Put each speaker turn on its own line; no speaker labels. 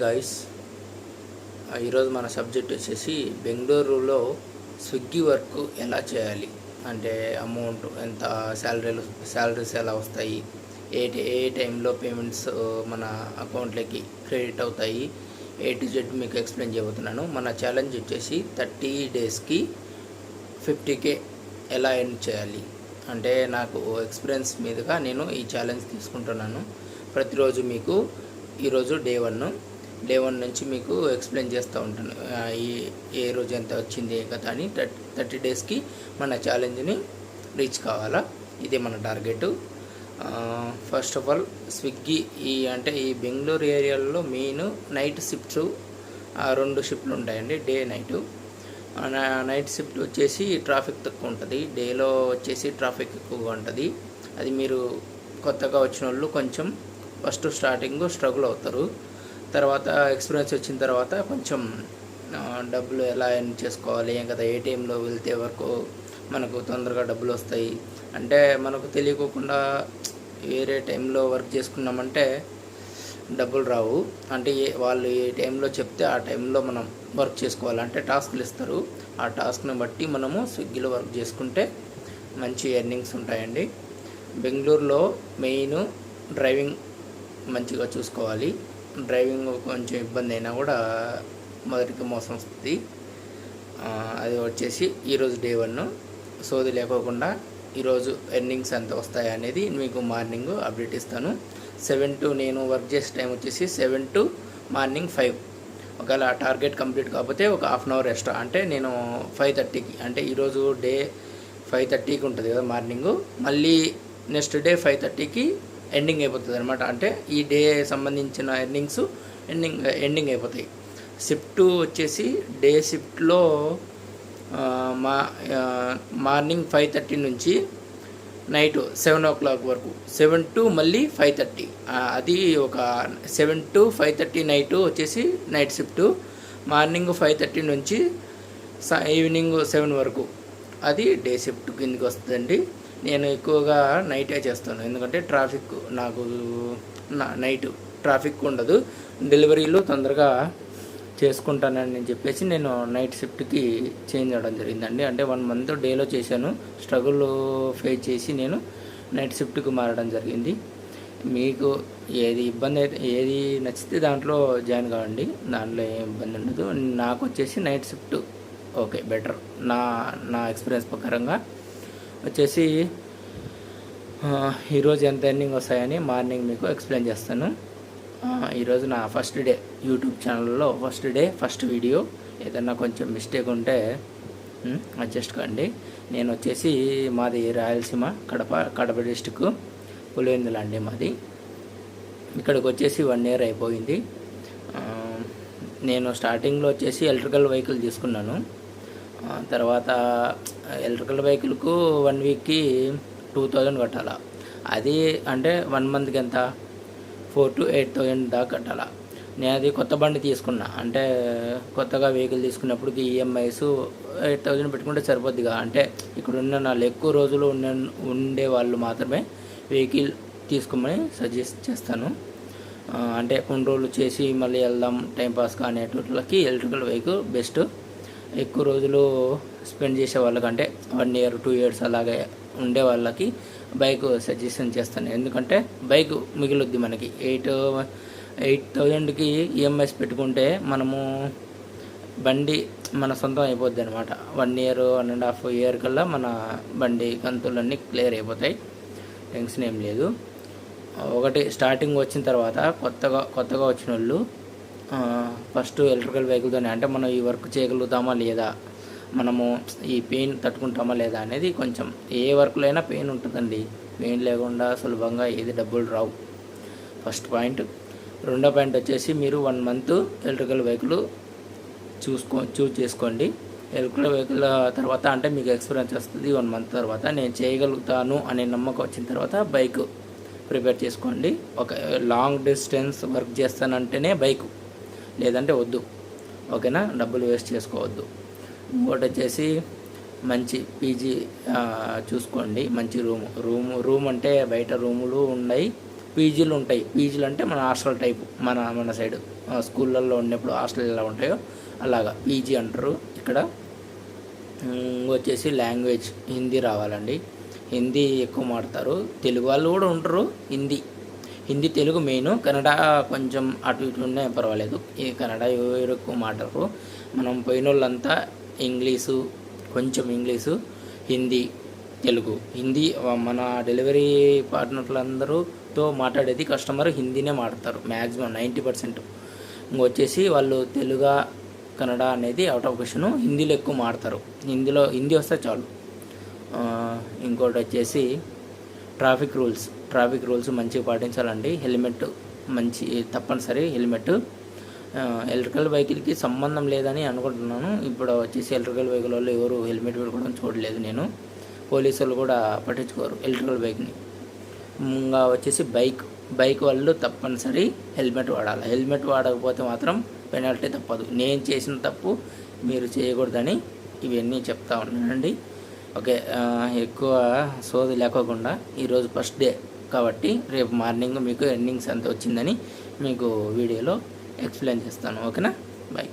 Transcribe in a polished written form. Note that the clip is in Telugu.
గాయ్స్, ఈరోజు మన సబ్జెక్ట్ వచ్చేసి బెంగళూరులో స్విగ్గీ వర్క్ ఎలా చేయాలి, అంటే అమౌంట్ ఎంత, శాలరీస్ ఎలా వస్తాయి, ఏ టైంలో పేమెంట్స్ మన అకౌంట్లోకి క్రెడిట్ అవుతాయి, A to Z మీకు ఎక్స్ప్లెయిన్ చేయబోతున్నాను. మన ఛాలెంజ్ వచ్చేసి 30 డేస్కి 50K ఎలా ఎర్న్ చేయాలి. అంటే నాకు ఎక్స్పీరియన్స్ మీదుగా నేను ఈ ఛాలెంజ్ తీసుకుంటున్నాను. ప్రతిరోజు మీకు ఈరోజు డే వన్ నుంచి మీకు ఎక్స్ప్లెయిన్ చేస్తూ ఉంటాను ఏ రోజు ఎంత వచ్చింది ఏ కథ అని. 30 డేస్కి మన ఛాలెంజ్ని రీచ్ కావాలా, ఇదే మన target. First of all Swiggy ఈ బెంగళూరు ఏరియాలో మెయిన్ నైట్ షిఫ్ట్స్ 2 షిఫ్ట్లు ఉంటాయండి, డే నైట్ షిఫ్ట్ వచ్చేసి ట్రాఫిక్ తక్కువ ఉంటుంది, డేలో వచ్చేసి ట్రాఫిక్ ఎక్కువగా ఉంటుంది. అది మీరు కొత్తగా వచ్చిన వాళ్ళు కొంచెం ఫస్ట్ స్టార్టింగ్ స్ట్రగుల్ అవుతారు. తర్వాత ఎక్స్పీరియన్స్ వచ్చిన తర్వాత కొంచెం డబ్బులు ఎలా ఎర్న్ చేసుకోవాలి ఏం కదా, ఏ టైంలో వెళ్తే వరకు మనకు తొందరగా డబ్బులు వస్తాయి. అంటే మనకు తెలియకోకుండా వేరే టైంలో వర్క్ చేసుకున్నామంటే డబ్బులు రావు. అంటే వాళ్ళు ఏ టైంలో చెప్తే ఆ టైంలో మనం వర్క్ చేసుకోవాలి. అంటే టాస్క్లు ఇస్తారు, ఆ టాస్క్ని బట్టి మనము స్విగ్గీలో వర్క్ చేసుకుంటే మంచి ఎర్నింగ్స్ ఉంటాయండి. బెంగళూరులో మెయిన్ డ్రైవింగ్ మంచిగా చూసుకోవాలి. డ్రైవింగ్ కొంచెం ఇబ్బంది అయినా కూడా మొదటికి మోసం వస్తుంది. అది వచ్చేసి ఈరోజు డే 1. సోది లేకోకుండా ఈరోజు ఎర్నింగ్స్ ఎంత వస్తాయి అనేది మీకు మార్నింగ్ అప్డేట్ ఇస్తాను. 7 to నేను వర్క్ చేసే టైం వచ్చేసి 7 to మార్నింగ్ 5. ఒకవేళ టార్గెట్ కంప్లీట్ కాకపోతే ఒక హాఫ్ అన్ అవర్ ఎక్స్ట్రా, అంటే నేను 5:30కి, అంటే ఈరోజు డే 5:30కి ఉంటుంది కదా మార్నింగ్, మళ్ళీ నెక్స్ట్ డే 5:30కి ఎండింగ్ అయిపోతుంది అనమాట. అంటే ఈ డే సంబంధించిన ఎర్నింగ్స్ ఎండింగ్ అయిపోతాయి. షిఫ్ట్ వచ్చేసి డే షిఫ్ట్లో మార్నింగ్ 5:30 నుంచి నైట్ 7 o'clock వరకు, 7 to మళ్ళీ 5:30. అది ఒక 7 to 5:30 నైట్ వచ్చేసి నైట్ షిఫ్ట్. మార్నింగ్ 5:30 నుంచి ఈవినింగ్ 7 వరకు అది డే షిఫ్ట్ కిందకి వస్తుందండి. నేను ఎక్కువగా నైటే చేస్తాను, ఎందుకంటే ట్రాఫిక్ నాకు నైట్ ట్రాఫిక్ ఉండదు, డెలివరీలు తొందరగా చేసుకుంటానని చెప్పేసి నేను నైట్ షిఫ్ట్కి చేంజ్ అవ్వడం జరిగిందండి. అంటే 1 month డేలో చేశాను, స్ట్రగుల్ ఫేస్ చేసి నేను నైట్ షిఫ్ట్కి మారడం జరిగింది. మీకు ఏది నచ్చితే దాంట్లో జాయిన్ కావండి, దాంట్లో ఏం ఇబ్బంది ఉండదు. నాకు వచ్చేసి నైట్ షిఫ్ట్ ఓకే బెటర్, నా ఎక్స్పీరియన్స్ ప్రకారంగా వచ్చేసి. ఈరోజు ఎంత ఎర్నింగ్ వస్తాయని మార్నింగ్ మీకు ఎక్స్ప్లెయిన్ చేస్తాను. ఈరోజు నా ఫస్ట్ డే యూట్యూబ్ ఛానల్లో ఫస్ట్ వీడియో. ఏదన్నా కొంచెం మిస్టేక్ ఉంటే అడ్జస్ట్ కండి. నేను వచ్చేసి మాది రాయలసీమ, కడప డిస్టిక్ పులివెందుల అండి మాది. ఇక్కడికి వచ్చేసి 1 year అయిపోయింది. నేను స్టార్టింగ్లో వచ్చేసి ఎలక్ట్రికల్ వెహికల్ తీసుకున్నాను. తర్వాత ఎలక్ట్రికల్ వెహికల్కు 1 weekకి 2000 కట్టాలా. అది అంటే 1 monthకి ఎంత 4,000 to 8,000 దాకా కట్టాలా. నేను అది కొత్త బండి తీసుకున్నా, అంటే కొత్తగా వెహికల్ తీసుకున్నప్పటికి ఈఎంఐస్ 8,000 పెట్టుకుంటే సరిపోద్దిగా. అంటే ఇక్కడ ఉన్న వాళ్ళు ఎక్కువ రోజులు ఉండే వాళ్ళు మాత్రమే వెహికల్ తీసుకోమని సజెస్ట్ చేస్తాను. అంటే కొన్ని రోజులు చేసి మళ్ళీ వెళ్దాం టైంపాస్ అనేటోళ్ళకి ఎలక్ట్రికల్ వెహికల్ బెస్ట్. ఎక్కువ రోజులు స్పెండ్ చేసే వాళ్ళకంటే 1 year 2 years అలాగే ఉండే వాళ్ళకి బైక్ సజెషన్ చేస్తాను. ఎందుకంటే బైక్ మిగులుద్ది మనకి. 8,000కి ఈఎంఐస్ పెట్టుకుంటే మనము బండి మన సొంతం అయిపోద్ది అనమాట. 1 year 1.5 year కల్లా మన బండి కంతులన్నీ క్లియర్ అయిపోతాయి, టెన్షన్ ఏం లేదు. ఒకటి స్టార్టింగ్ వచ్చిన తర్వాత కొత్తగా వచ్చిన వాళ్ళు ఫస్ట్ ఎలక్ట్రికల్ వెహికల్తోనే, అంటే మనం ఈ వర్క్ చేయగలుగుతామా లేదా, మనము ఈ పెయిన్ తట్టుకుంటామా లేదా అనేది కొంచెం. ఏ వర్క్లో అయినా పెయిన్ ఉంటుందండి, పెయిన్ లేకుండా సులభంగా ఏది డబ్బులు రావు. First point. రెండో పాయింట్ వచ్చేసి మీరు 1 month ఎలక్ట్రికల్ వెహికల్ చూస్ చేసుకోండి. ఎలక్ట్రికల్ వెహికల్ తర్వాత అంటే మీకు ఎక్స్పీరియన్స్ వస్తుంది. 1 month తర్వాత నేను చేయగలుగుతాను అనే నమ్మకం వచ్చిన తర్వాత బైక్ ప్రిపేర్ చేసుకోండి. ఒక లాంగ్ డిస్టెన్స్ వర్క్ చేస్తానంటేనే బైక్, లేదంటే వద్దు, ఓకేనా. డబ్బులు వేస్ట్ చేసుకోవద్దు. ఇంకోటి వచ్చేసి మంచి పీజీ చూసుకోండి, మంచి రూమ్ అంటే బయట రూములు ఉన్నాయి, పీజీలు ఉంటాయి. పీజీలు అంటే మన హాస్టల్ టైపు, మన మన సైడ్ స్కూళ్ళల్లో ఉన్నప్పుడు హాస్టల్ ఎలా ఉంటాయో అలాగా పీజీ అంటారు ఇక్కడ. వచ్చేసి లాంగ్వేజ్ హిందీ రావాలండి. హిందీ ఎక్కువ మాడతారు. తెలుగు వాళ్ళు కూడా ఉంటారు. హిందీ తెలుగు మెయిన్. కన్నడ కొంచెం అటు ఇటు ఉన్నా పర్వాలేదు. ఈ కన్నడ ఎవరు ఎక్కువ మాట్లాడరు. మనం పోయిన వాళ్ళంతా ఇంగ్లీషు, కొంచెం ఇంగ్లీషు, హిందీ, తెలుగు. హిందీ మన డెలివరీ పార్ట్నర్లందరూతో మాట్లాడేది కస్టమర్ హిందీనే మాట్లాడతారు మ్యాక్సిమం 90%. ఇంకొచ్చేసి వాళ్ళు తెలుగు కన్నడ అనేది అవుట్ ఆఫ్ క్వశ్చన్. హిందీలో ఎక్కువ మాడతారు. హిందీ వస్తే చాలు. ఇంకోటి వచ్చేసి ట్రాఫిక్ రూల్స్ మంచిగా పాటించాలండి. హెల్మెట్ తప్పనిసరి. హెల్మెట్ ఎలక్ట్రికల్ వెహికల్కి సంబంధం లేదని అనుకుంటున్నాను. ఇప్పుడు వచ్చేసి ఎలక్ట్రికల్ వెహికల్ వాళ్ళు ఎవరు హెల్మెట్ పెట్టుకోవడం చూడలేదు నేను. పోలీసులు కూడా పట్టించుకోరు ఎలక్ట్రికల్ బైక్ని. ఇంకా వచ్చేసి బైక్ వాళ్ళు తప్పనిసరి హెల్మెట్ వాడాలి. హెల్మెట్ వాడకపోతే మాత్రం పెనాల్టీ తప్పదు. నేను చేసిన తప్పు మీరు చేయకూడదని ఇవన్నీ చెప్తా ఉన్నానండి. ఓకే, ఎక్కువ సోది లేకోకుండా ఈరోజు ఫస్ట్ డే కాబట్టి రేపు మార్నింగ్ మీకు ఎర్నింగ్స్ ఎంత వచ్చిందని మీకు వీడియోలో ఎక్స్ప్లెయిన్ చేస్తాను. ఓకేనా, బాయ్.